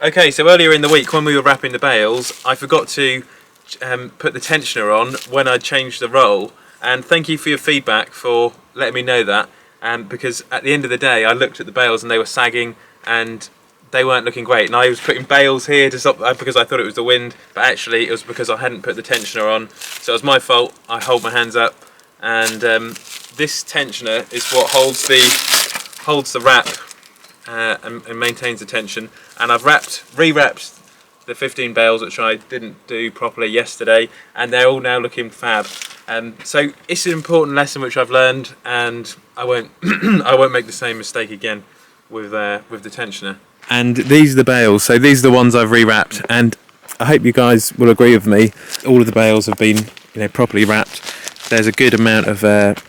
Okay, so earlier in the week when we were wrapping the bales, I forgot to put the tensioner on when I changed the roll, and thank you for your feedback for letting me know that, because at the end of the day I looked at the bales and they were sagging and they weren't looking great, and I was putting bales here to stop because I thought it was the wind, but actually it was because I hadn't put the tensioner on, so it was my fault. I hold my hands up, and this tensioner is what holds the wrap and maintains the tension. And I've re-wrapped the 15 bales, which I didn't do properly yesterday, and they're all now looking fab. So it's an important lesson which I've learned, and I won't I won't make the same mistake again with the tensioner. And these are the bales, so these are the ones I've re-wrapped, and I hope you guys will agree with me. All of the bales have been, properly wrapped. There's a good amount of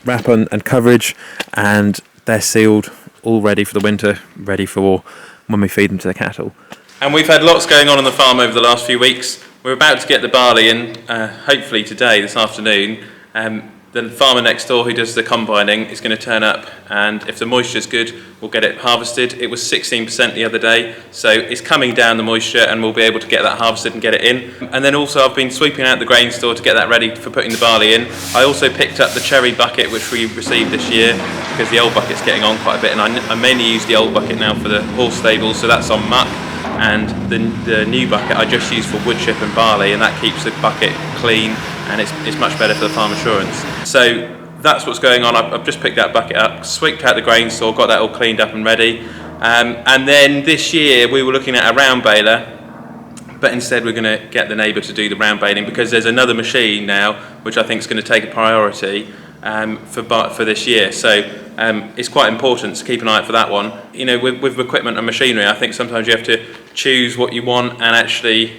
wrap on and coverage, and they're sealed, all ready for the winter, ready for when we feed them to the cattle. And we've had lots going on the farm over the last few weeks. We're about to get the barley in, hopefully today, this afternoon. The farmer next door who does the combining is going to turn up, and if the moisture's good, we'll get it harvested. It was 16% the other day, so it's coming down, the moisture, and we'll be able to get that harvested and get it in. And then also I've been sweeping out the grain store to get that ready for putting the barley in. I also picked up the cherry bucket which we received this year, because the old bucket's getting on quite a bit, and I mainly use the old bucket now for the horse stables, so that's on muck. And the new bucket I just use for wood chip and barley, and that keeps the bucket clean, and it's much better for the farm assurance. So that's what's going on. I've just picked that bucket up, swept out the grain store, got that all cleaned up and ready. And then this year we were looking at a round baler, but instead we're going to get the neighbour to do the round baling, because there's another machine now which I think is going to take a priority for this year. So it's quite important to keep an eye out for that one. With equipment and machinery, I think sometimes you have to choose what you want and actually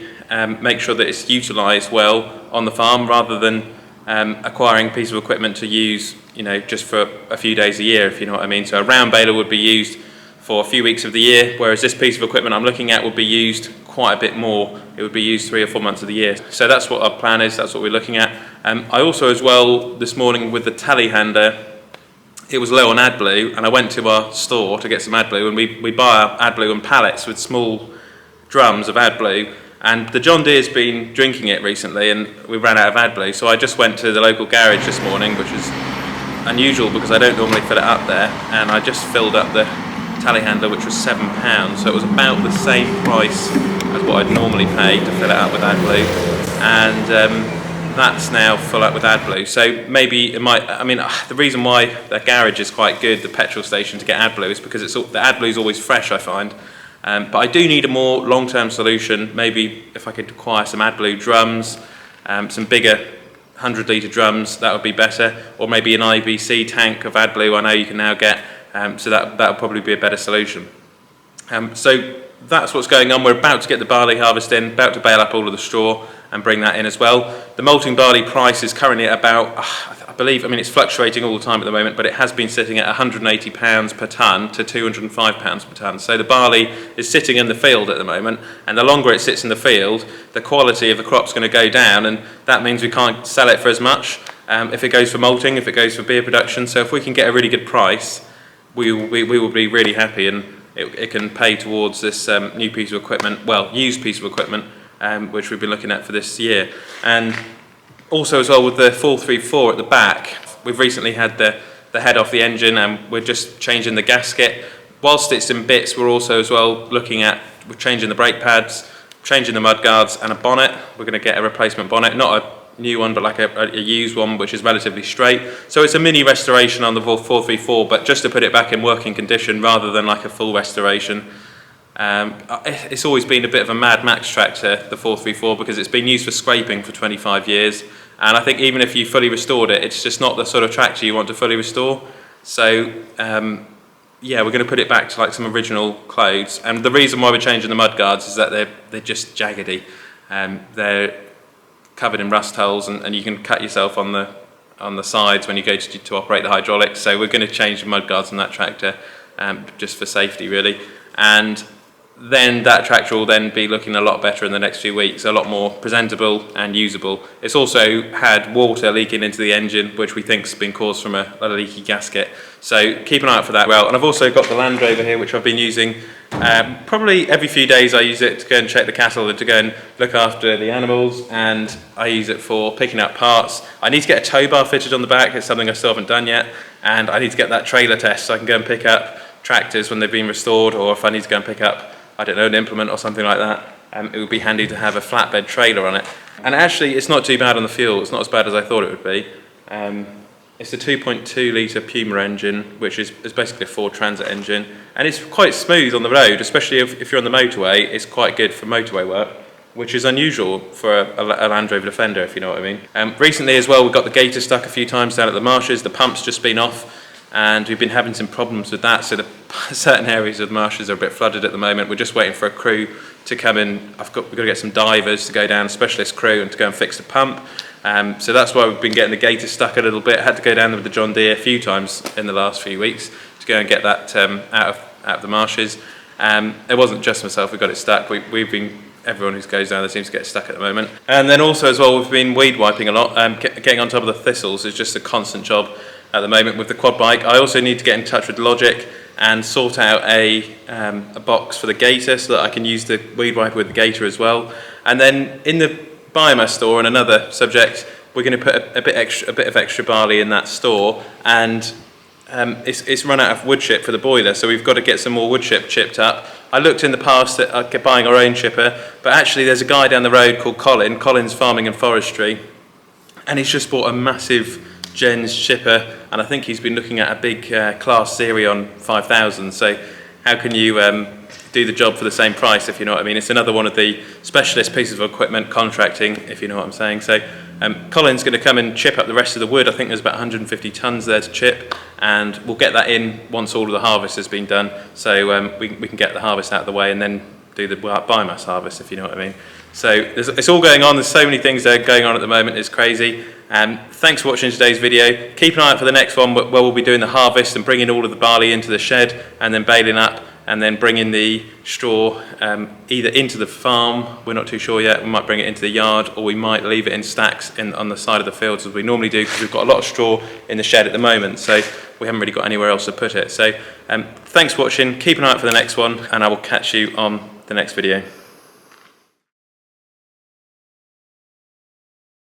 make sure that it's utilised well on the farm, rather than acquiring a piece of equipment to use just for a few days a year, if you know what I mean. So a round baler would be used for a few weeks of the year, whereas this piece of equipment I'm looking at would be used quite a bit more. It would be used 3 or 4 months of the year. So that's what our plan is, that's what we're looking at. I also, as well, this morning with the telehandler, it was low on AdBlue, and I went to our store to get some AdBlue, and we buy our AdBlue in pallets with small drums of AdBlue, and the John Deere's been drinking it recently, and we ran out of AdBlue, so I just went to the local garage this morning, which is unusual because I don't normally fill it up there, and I just filled up the telehandler, which was £7, so it was about the same price as what I'd normally pay to fill it up with AdBlue, and that's now full up with AdBlue. So maybe it might, the reason why the garage is quite good, the petrol station, to get AdBlue, is because the AdBlue is always fresh, I find. But I do need a more long-term solution. Maybe if I could acquire some AdBlue drums, some bigger 100-litre drums, that would be better. Or maybe an IBC tank of AdBlue I know you can now get, so that would probably be a better solution. So that's what's going on. We're about to get the barley harvest in, about to bale up all of the straw and bring that in as well. The malting barley price is currently at about, I believe, it's fluctuating all the time at the moment, but it has been sitting at £180 per tonne to £205 per tonne. So the barley is sitting in the field at the moment, and the longer it sits in the field, the quality of the crop's going to go down, and that means we can't sell it for as much if it goes for malting, if it goes for beer production. So if we can get a really good price, we will be really happy, and it can pay towards this new piece of equipment, used piece of equipment, which we've been looking at for this year. And also as well with the 434 at the back, we've recently had the head off the engine, and we're just changing the gasket. Whilst it's in bits, we're also as well looking at, we're changing the brake pads, changing the mud guards and a bonnet. We're going to get a replacement bonnet, not a new one, but like a used one, which is relatively straight. So it's a mini restoration on the 434, but just to put it back in working condition rather than like a full restoration. It's always been a bit of a Mad Max tractor, the 434, because it's been used for scraping for 25 years, and I think even if you fully restored it, it's just not the sort of tractor you want to fully restore. So we're going to put it back to like some original clothes, and the reason why we're changing the mud guards is that they're just jaggedy. They're covered in rust holes, and you can cut yourself on the sides when you go to operate the hydraulics. So we're going to change the mud guards on that tractor just for safety, really. And then that tractor will then be looking a lot better in the next few weeks, a lot more presentable and usable. It's also had water leaking into the engine, which we think's been caused from a leaky gasket. So keep an eye out for that well. And I've also got the Land Rover here, which I've been using probably every few days. I use it to go and check the cattle and to go and look after the animals, and I use it for picking up parts. I need to get a tow bar fitted on the back. It's something I still haven't done yet, and I need to get that trailer test so I can go and pick up tractors when they've been restored, or if I need to go and pick up, I don't know, an implement or something like that. It would be handy to have a flatbed trailer on it. And actually, it's not too bad on the fuel. It's not as bad as I thought it would be. It's a 2.2 litre Puma engine, which is basically a Ford Transit engine. And it's quite smooth on the road, especially if you're on the motorway. It's quite good for motorway work, which is unusual for a Land Rover Defender, if you know what I mean. Recently as well, we've got the gator stuck a few times down at the marshes. The pump's just been off, and we've been having some problems with that. So certain areas of the marshes are a bit flooded at the moment. We're just waiting for a crew to come in. We've got to get some divers to go down, a specialist crew, and to go and fix the pump. So that's why we've been getting the gator stuck a little bit. Had to go down with the John Deere a few times in the last few weeks to go and get that out of the marshes. It wasn't just myself who got it stuck. Everyone who goes down there seems to get stuck at the moment. And then also as well, we've been weed wiping a lot. Getting on top of the thistles is just a constant job at the moment with the quad bike. I also need to get in touch with Logic and sort out a box for the gator so that I can use the weed wiper with the gator as well. And then in the biomass store, on another subject, we're going to put a bit of extra barley in that store, and it's run out of wood chip for the boiler, so we've got to get some more wood chip chipped up. I looked in the past at buying our own chipper, but actually there's a guy down the road called Colin's Farming and Forestry, and he's just bought a massive Gens chipper, and I think he's been looking at a big Class Sirion 5000. So how can you do the job for the same price, if you know what I mean? It's another one of the specialist pieces of equipment contracting, if you know what I'm saying. So Colin's going to come and chip up the rest of the wood. I think there's about 150 tonnes there to chip, and we'll get that in once all of the harvest has been done. So we can get the harvest out of the way and then do the biomass harvest, if you know what I mean. So it's all going on. There's so many things that are going on at the moment. It's crazy. Thanks for watching today's video. Keep an eye out for the next one where we'll be doing the harvest and bringing all of the barley into the shed and then baling up and then bringing the straw either into the farm. We're not too sure yet. We might bring it into the yard, or we might leave it in stacks on the side of the fields as we normally do, because we've got a lot of straw in the shed at the moment. So we haven't really got anywhere else to put it. So thanks for watching. Keep an eye out for the next one, and I will catch you on the next video.